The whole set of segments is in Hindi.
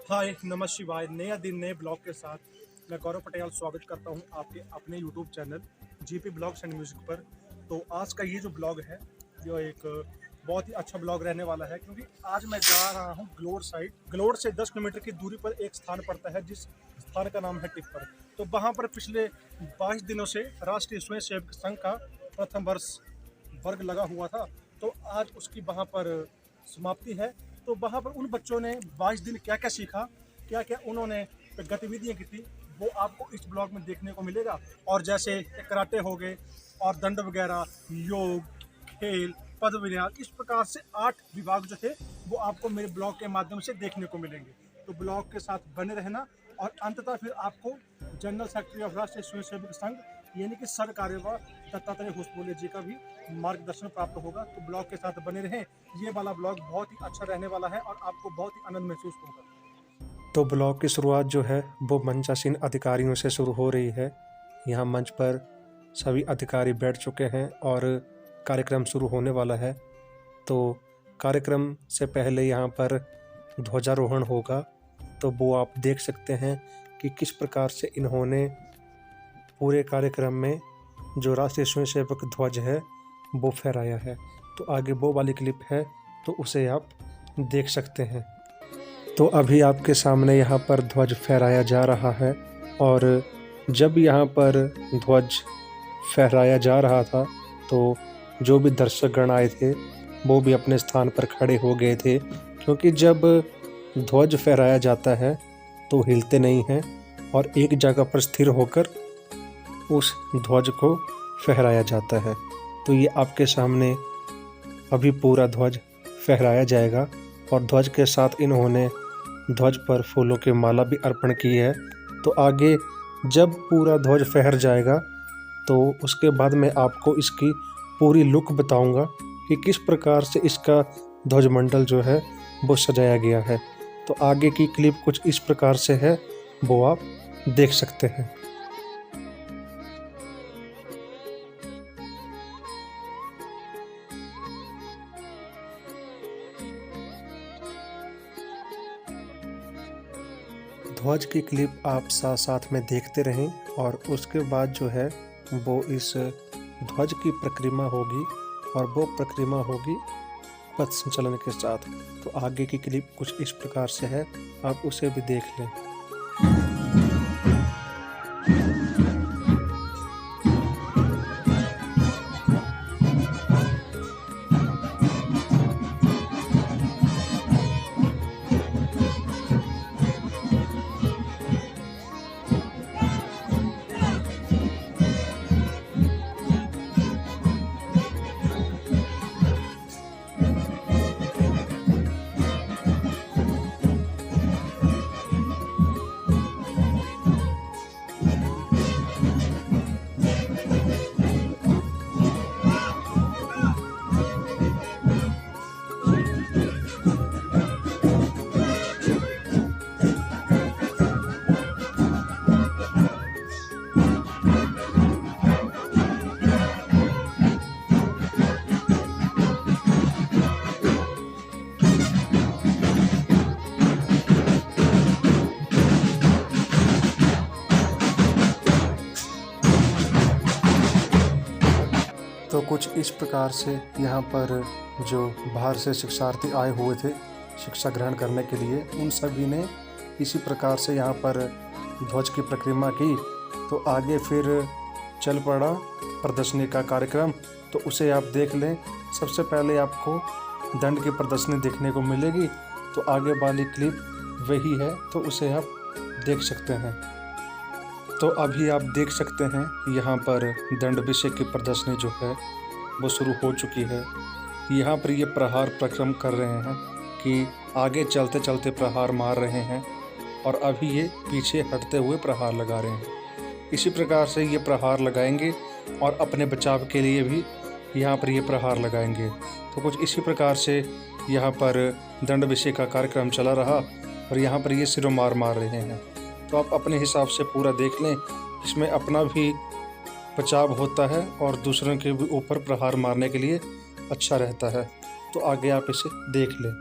हाय नमः शिवाय। नया दिन नए ब्लॉग के साथ मैं गौरव पटेल स्वागत करता हूं आपके अपने YouTube channel GP blogs and music पर। तो आज का ये जो ब्लॉग है जो एक बहुत ही अच्छा ब्लॉग रहने वाला है, क्योंकि आज मैं जा रहा हूं ग्लोर साइड। ग्लोर से 10 किलोमीटर की दूरी पर एक स्थान पड़ता है जिस स्थान का नाम है टिप्पर। तो वहाँ पर पिछले 22 दिनों से राष्ट्रीय स्वयं सेवक संघ का प्रथम वर्ग लगा हुआ था। तो आज उसकी वहाँ पर समाप्ति है। तो वहाँ पर उन बच्चों ने 22 दिन क्या क्या सीखा, क्या क्या उन्होंने गतिविधियाँ की थी, वो आपको इस ब्लॉग में देखने को मिलेगा। और जैसे कराटे हो गए और दंड वगैरह, योग, खेल, पद विन्यास, इस प्रकार से 8 विभाग जो थे वो आपको मेरे ब्लॉग के माध्यम से देखने को मिलेंगे। तो ब्लॉग के साथ बने रहना। और अंततः फिर आपको जनरल सेक्रेटरी ऑफ राष्ट्रीय स्वयं सेवक संघ यानी कि सर कार्यवाह दत्तात्रेय होसबोले जी का भी मार्गदर्शन प्राप्त होगा। तो ब्लॉग के साथ बने रहें। ये वाला ब्लॉग बहुत ही अच्छा रहने वाला है और आपको बहुत ही आनंद महसूस होगा। तो ब्लॉग की शुरुआत जो है वो मंचासीन अधिकारियों से शुरू हो रही है। यहाँ मंच पर सभी अधिकारी बैठ चुके हैं और कार्यक्रम शुरू होने वाला है। तो कार्यक्रम से पहले यहाँ पर ध्वजारोहण होगा। तो वो आप देख सकते हैं कि किस प्रकार से इन्होंने पूरे कार्यक्रम में जो राष्ट्रीय स्वयंसेवक ध्वज है वो फहराया है। तो आगे वो वाली क्लिप है, तो उसे आप देख सकते हैं। तो अभी आपके सामने यहाँ पर ध्वज फहराया जा रहा है। और जब यहाँ पर ध्वज फहराया जा रहा था तो जो भी दर्शकगण आए थे वो भी अपने स्थान पर खड़े हो गए थे, क्योंकि जब ध्वज फहराया जाता है तो हिलते नहीं हैं और एक जगह पर स्थिर होकर उस ध्वज को फहराया जाता है। तो ये आपके सामने अभी पूरा ध्वज फहराया जाएगा और ध्वज के साथ इन्होंने ध्वज पर फूलों की माला भी अर्पण की है। तो आगे जब पूरा ध्वज फहर जाएगा तो उसके बाद मैं आपको इसकी पूरी लुक बताऊंगा कि किस प्रकार से इसका ध्वजमंडल जो है वो सजाया गया है। तो आगे की क्लिप कुछ इस प्रकार से है, वो आप देख सकते हैं। ध्वज की क्लिप आप साथ साथ में देखते रहें और उसके बाद जो है वो इस ध्वज की प्रक्रिया होगी और वो प्रक्रिया होगी पथ संचलन के साथ। तो आगे की क्लिप कुछ इस प्रकार से है, आप उसे भी देख लें। तो कुछ इस प्रकार से यहाँ पर जो बाहर से शिक्षार्थी आए हुए थे शिक्षा ग्रहण करने के लिए, उन सभी ने इसी प्रकार से यहाँ पर ध्वज की प्रक्रिया की। तो आगे फिर चल पड़ा प्रदर्शनी का कार्यक्रम, तो उसे आप देख लें। सबसे पहले आपको दंड की प्रदर्शनी देखने को मिलेगी, तो आगे वाली क्लिप वही है, तो उसे आप देख सकते हैं। तो अभी आप देख सकते हैं यहाँ पर दंड विषय की प्रदर्शनी जो है वो शुरू हो चुकी है। यहाँ पर ये प्रहार प्रक्रम कर रहे हैं कि आगे चलते चलते प्रहार मार रहे हैं और अभी ये पीछे हटते हुए प्रहार लगा रहे हैं। इसी प्रकार से ये प्रहार लगाएंगे और अपने बचाव के लिए भी यहाँ पर ये प्रहार लगाएंगे। तो कुछ इसी प्रकार से यहाँ पर दंड विषय का कार्यक्रम चला रहा और यहाँ पर ये सिरों मार रहे हैं। तो आप अपने हिसाब से पूरा देख लें, इसमें अपना भी बचाव होता है और दूसरों के भी ऊपर प्रहार मारने के लिए अच्छा रहता है। तो आगे आप इसे देख लें।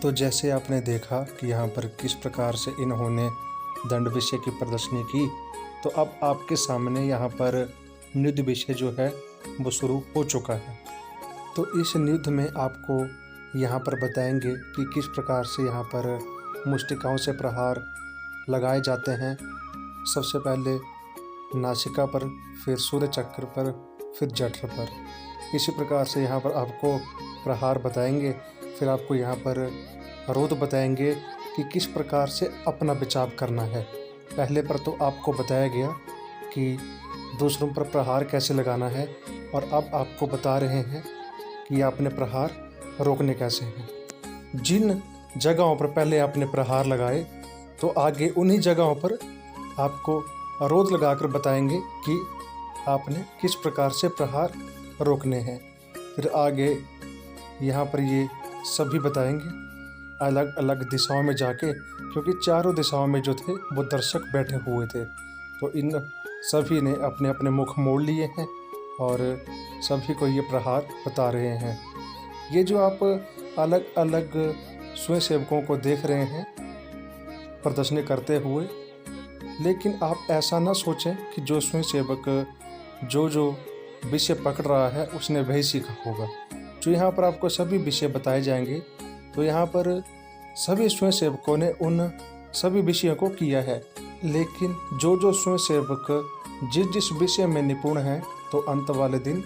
तो जैसे आपने देखा कि यहाँ पर किस प्रकार से इन्होंने दंड विषय की प्रदर्शनी की, तो अब आपके सामने यहाँ पर नृत्य विषय जो है वो शुरू हो चुका है। तो इस नृत्य में आपको यहाँ पर बताएंगे कि किस प्रकार से यहाँ पर मुष्टिकाओं से प्रहार लगाए जाते हैं। सबसे पहले नासिका पर, फिर सूर्य चक्र पर, फिर जठर पर। इसी प्रकार से यहाँ पर आपको प्रहार बताएंगे। फिर आपको यहाँ पर रोध बताएंगे कि किस प्रकार से अपना बचाव करना है। पहले पर तो आपको बताया गया कि दूसरों पर प्रहार कैसे लगाना है, और अब आपको बता रहे हैं कि आपने प्रहार रोकने कैसे हैं। जिन जगहों पर पहले आपने प्रहार लगाए, तो आगे उन्हीं जगहों पर आपको रोध लगाकर बताएंगे कि आपने किस प्रकार से प्रहार रोकने हैं। फिर आगे यहाँ पर ये सभी बताएंगे अलग अलग दिशाओं में जाके, क्योंकि चारों दिशाओं में जो थे वो दर्शक बैठे हुए थे। तो इन सभी ने अपने अपने मुख मोड़ लिए हैं और सभी को ये प्रहार बता रहे हैं। ये जो आप अलग अलग स्वयंसेवकों को देख रहे हैं प्रदर्शनी करते हुए, लेकिन आप ऐसा ना सोचें कि जो स्वयंसेवक जो विषय पकड़ रहा है उसने वही सीखा होगा। जो यहाँ पर आपको सभी विषय बताए जाएंगे, तो यहाँ पर सभी स्वयंसेवकों ने उन सभी विषयों को किया है। लेकिन जो स्वयंसेवक जिस विषय में निपुण हैं, तो अंत वाले दिन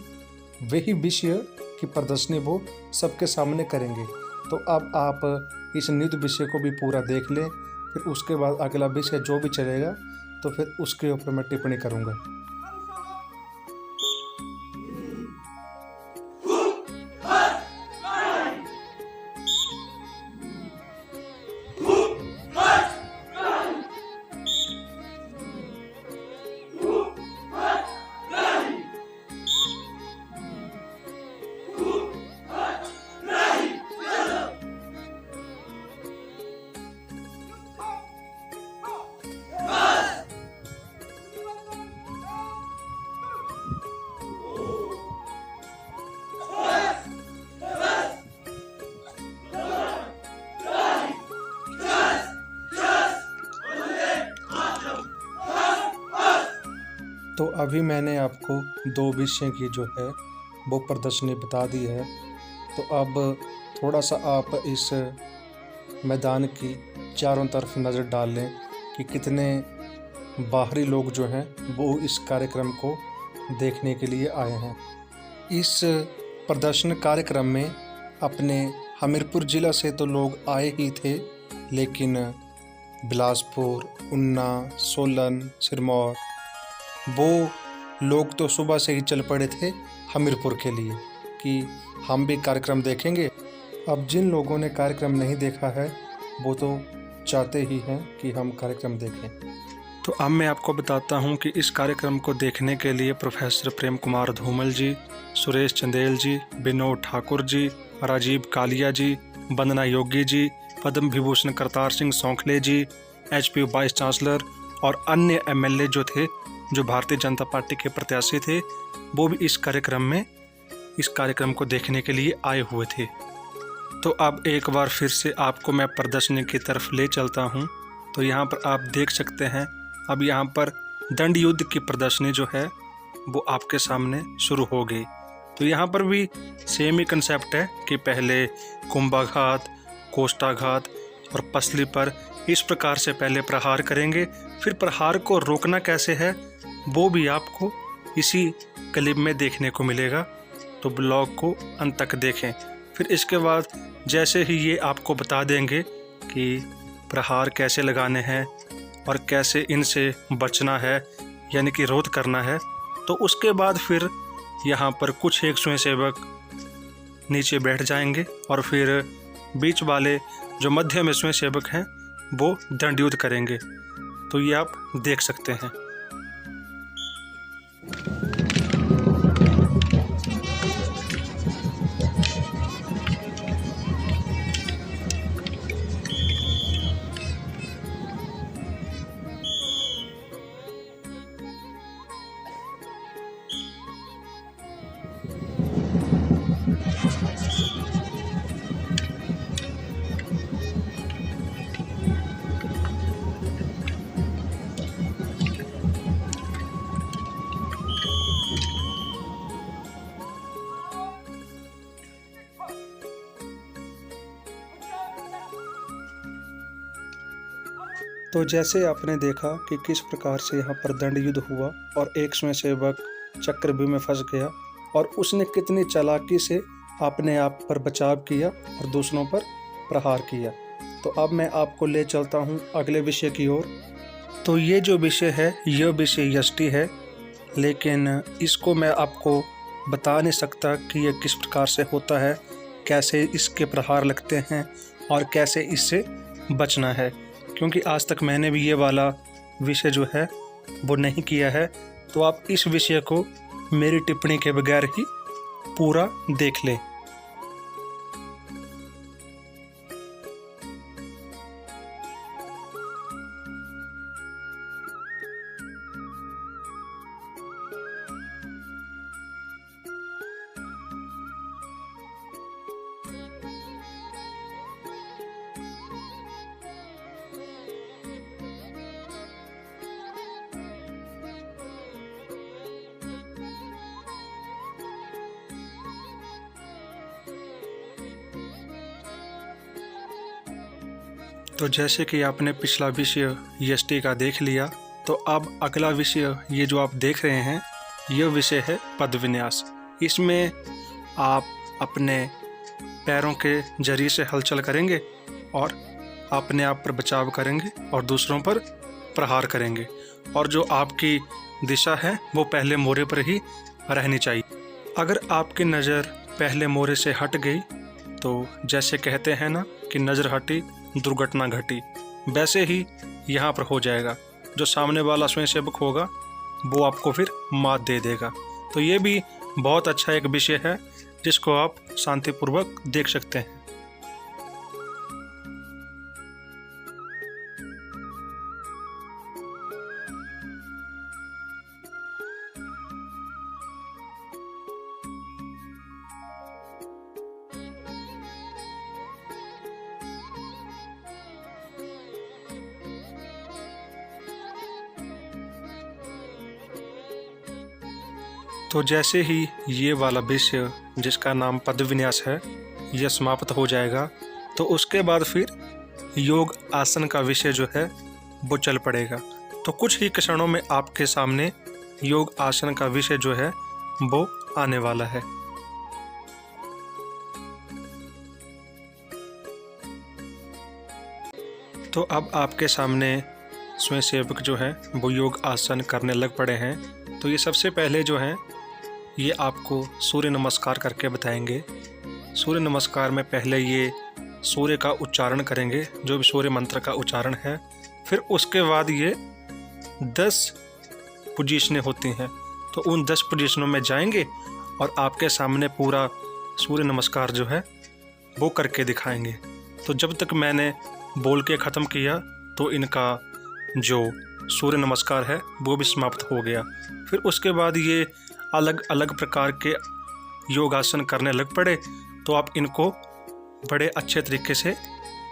वही विषय की प्रदर्शनी वो सबके सामने करेंगे। तो अब आप इस नृत्य विषय को भी पूरा देख लें, फिर उसके बाद अगला विषय जो भी चलेगा तो फिर उसके ऊपर मैं टिप्पणी करूँगा। तो अभी मैंने आपको दो विषय की जो है वो प्रदर्शनी बता दी है। तो अब थोड़ा सा आप इस मैदान की चारों तरफ नज़र डाल लें कि कितने बाहरी लोग जो हैं वो इस कार्यक्रम को देखने के लिए आए हैं। इस प्रदर्शन कार्यक्रम में अपने हमीरपुर ज़िला से तो लोग आए ही थे, लेकिन बिलासपुर, उन्ना, सोलन, सिरमौर वो लोग तो सुबह से ही चल पड़े थे हमीरपुर के लिए कि हम भी कार्यक्रम देखेंगे। अब जिन लोगों ने कार्यक्रम नहीं देखा है वो तो चाहते ही हैं कि हम कार्यक्रम देखें। तो अब मैं आपको बताता हूं कि इस कार्यक्रम को देखने के लिए प्रोफेसर प्रेम कुमार धूमल जी, सुरेश चंदेल जी, विनोद ठाकुर जी, राजीव कालिया जी, वंदना योगी जी, पद्म विभूषण करतार सिंह सौंखले जी, HP वाइस चांसलर और अन्य MLA जो थे, जो भारतीय जनता पार्टी के प्रत्याशी थे, वो भी इस कार्यक्रम को देखने के लिए आए हुए थे। तो अब एक बार फिर से आपको मैं प्रदर्शनी की तरफ ले चलता हूँ। तो यहाँ पर आप देख सकते हैं, अब यहाँ पर दंड युद्ध की प्रदर्शनी जो है वो आपके सामने शुरू हो गई। तो यहाँ पर भी सेम ही कंसेप्ट है कि पहले कुंभाघात, कोष्ठाघात और पसली पर इस प्रकार से पहले प्रहार करेंगे। फिर प्रहार को रोकना कैसे है वो भी आपको इसी क्लिप में देखने को मिलेगा। तो ब्लॉग को अंत तक देखें। फिर इसके बाद जैसे ही ये आपको बता देंगे कि प्रहार कैसे लगाने हैं और कैसे इनसे बचना है, यानी कि रोध करना है, तो उसके बाद फिर यहाँ पर कुछ एक स्वयंसेवक नीचे बैठ जाएंगे और फिर बीच वाले जो मध्य में स्वयंसेवक हैं वो दंड युद्ध करेंगे। तो ये आप देख सकते हैं। तो जैसे आपने देखा कि किस प्रकार से यहाँ पर दंड युद्ध हुआ और एक स्वयंसेवक चक्रव्यूह में फंस गया और उसने कितनी चालाकी से अपने आप पर बचाव किया और दूसरों पर प्रहार किया। तो अब मैं आपको ले चलता हूँ अगले विषय की ओर। तो ये जो विषय है यह विषय यष्टि है, लेकिन इसको मैं आपको बता नहीं सकता कि यह किस प्रकार से होता है, कैसे इसके प्रहार लगते हैं और कैसे इससे बचना है, क्योंकि आज तक मैंने भी ये वाला विषय जो है वो नहीं किया है। तो आप इस विषय को मेरी टिप्पणी के बगैर ही पूरा देख लें। तो जैसे कि आपने पिछला विषय यष्टि का देख लिया, तो अब अगला विषय ये जो आप देख रहे हैं यह विषय है पद विन्यास। इसमें आप अपने पैरों के जरिए से हलचल करेंगे और अपने आप पर बचाव करेंगे और दूसरों पर प्रहार करेंगे, और जो आपकी दिशा है वो पहले मोरे पर ही रहनी चाहिए। अगर आपकी नज़र पहले मोरे से हट गई तो जैसे कहते हैं ना कि नज़र हटी दुर्घटना घटी, वैसे ही यहाँ पर हो जाएगा। जो सामने वाला स्वयंसेवक होगा वो आपको फिर मात दे देगा। तो ये भी बहुत अच्छा एक विषय है जिसको आप शांतिपूर्वक देख सकते हैं। तो जैसे ही ये वाला विषय जिसका नाम पद विन्यास है यह समाप्त हो जाएगा, तो उसके बाद फिर योग आसन का विषय जो है वो चल पड़ेगा। तो कुछ ही क्षणों में आपके सामने योग आसन का विषय जो है वो आने वाला है। तो अब आपके सामने स्वयंसेवक जो है वो योग आसन करने लग पड़े हैं। तो ये सबसे पहले जो है ये आपको सूर्य नमस्कार करके बताएंगे। सूर्य नमस्कार में पहले ये सूर्य का उच्चारण करेंगे, जो भी सूर्य मंत्र का उच्चारण है। फिर उसके बाद ये 10 पोजीशनें होती हैं, तो उन 10 पोजीशनों में जाएंगे और आपके सामने पूरा सूर्य नमस्कार जो है वो करके दिखाएंगे। तो जब तक मैंने बोल के ख़त्म किया तो इनका जो सूर्य नमस्कार है वो भी समाप्त हो गया। फिर उसके बाद ये अलग अलग प्रकार के योगासन करने लग पड़े। तो आप इनको बड़े अच्छे तरीके से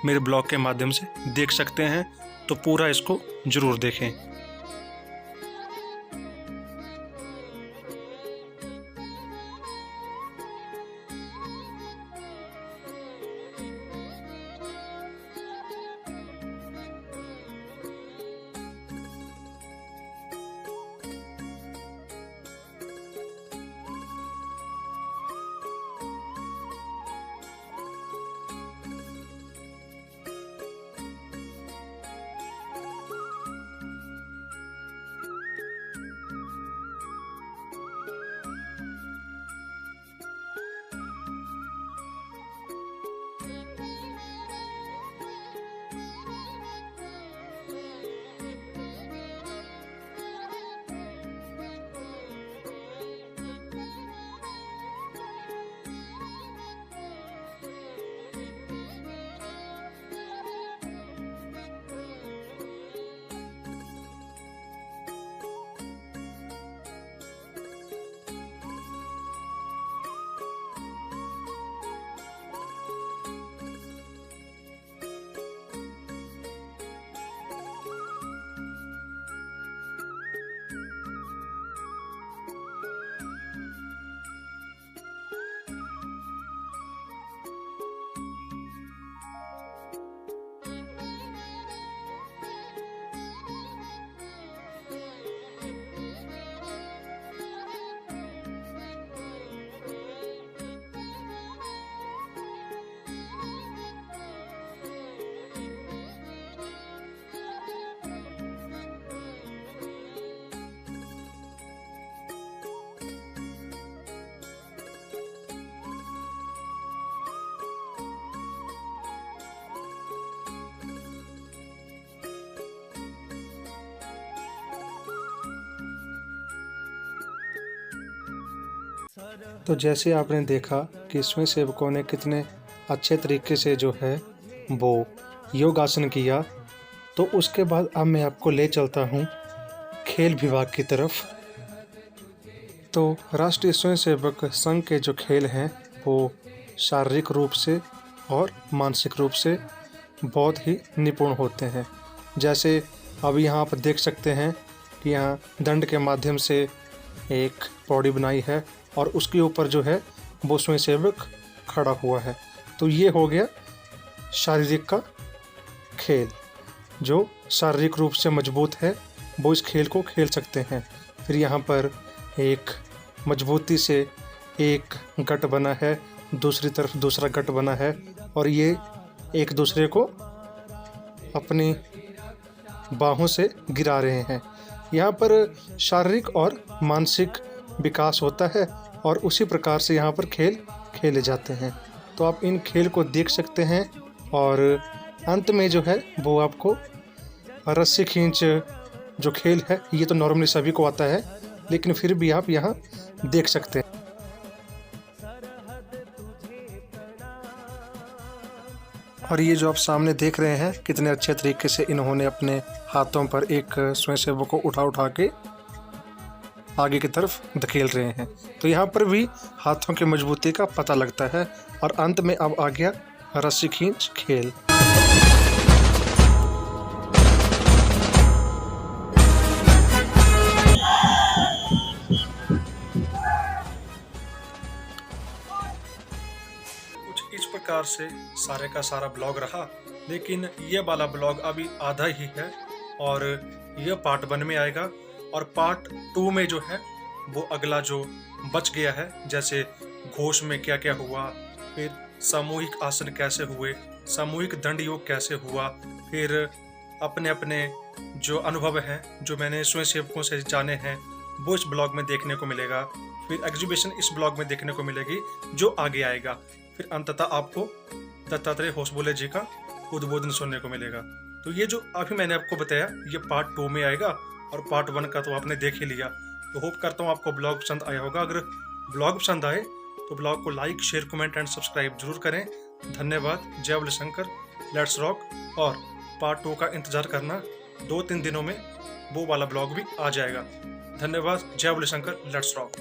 मेरे ब्लॉग के माध्यम से देख सकते हैं, तो पूरा इसको ज़रूर देखें। तो जैसे आपने देखा कि स्वयं सेवकों ने कितने अच्छे तरीके से जो है वो योगासन किया, तो उसके बाद अब मैं आपको ले चलता हूँ खेल विभाग की तरफ। तो राष्ट्रीय स्वयंसेवक संघ के जो खेल हैं वो शारीरिक रूप से और मानसिक रूप से बहुत ही निपुण होते हैं। जैसे अब यहाँ पर देख सकते हैं कि यहाँ दंड के माध्यम से एक पौड़ी बनाई है और उसके ऊपर जो है वो स्वयंसेवक खड़ा हुआ है। तो ये हो गया शारीरिक का खेल। जो शारीरिक रूप से मजबूत है वो इस खेल को खेल सकते हैं। फिर यहाँ पर एक मजबूती से एक गट बना है, दूसरी तरफ दूसरा गट बना है और ये एक दूसरे को अपनी बाहों से गिरा रहे हैं। यहाँ पर शारीरिक और मानसिक विकास होता है और उसी प्रकार से यहाँ पर खेल खेले जाते हैं। तो आप इन खेल को देख सकते हैं और अंत में जो है वो आपको रस्सी खींच जो खेल है ये तो नॉर्मली सभी को आता है, लेकिन फिर भी आप यहाँ देख सकते हैं। और ये जो आप सामने देख रहे हैं कितने अच्छे तरीके से इन्होंने अपने हाथों पर एक स्वयंसेवक को उठा के आगे की तरफ धकेल रहे हैं। तो यहाँ पर भी हाथों की मजबूती का पता लगता है। और अंत में अब आ गया रस्सी खींच खेल। कुछ इस प्रकार से सारे का सारा ब्लॉग रहा, लेकिन ये वाला ब्लॉग अभी आधा ही है और यह पार्ट 1 में आएगा। और पार्ट 2 में जो है वो अगला जो बच गया है, जैसे घोष में क्या क्या हुआ, फिर सामूहिक आसन कैसे हुए, सामूहिक दंड योग कैसे हुआ, फिर अपने अपने जो अनुभव हैं जो मैंने स्वयंसेवकों से जाने हैं वो इस ब्लॉग में देखने को मिलेगा। फिर एग्जीबिशन इस ब्लॉग में देखने को मिलेगी जो आगे आएगा। फिर अंततः आपको दत्तात्रेय होसबोले जी का उद्बोधन सुनने को मिलेगा। तो ये जो अभी मैंने आपको बताया ये पार्ट 2 में आएगा और पार्ट 1 का तो आपने देख ही लिया। तो होप करता हूँ आपको ब्लॉग पसंद आया होगा। अगर ब्लॉग पसंद आए तो ब्लॉग को like, share, comment and subscribe जरूर करें। धन्यवाद। जय बोले शंकर, लेट्स रॉक। और पार्ट 2 का इंतजार करना, 2-3 दिनों में वो वाला ब्लॉग भी आ जाएगा। धन्यवाद। जय बोले शंकर, लेट्स रॉक।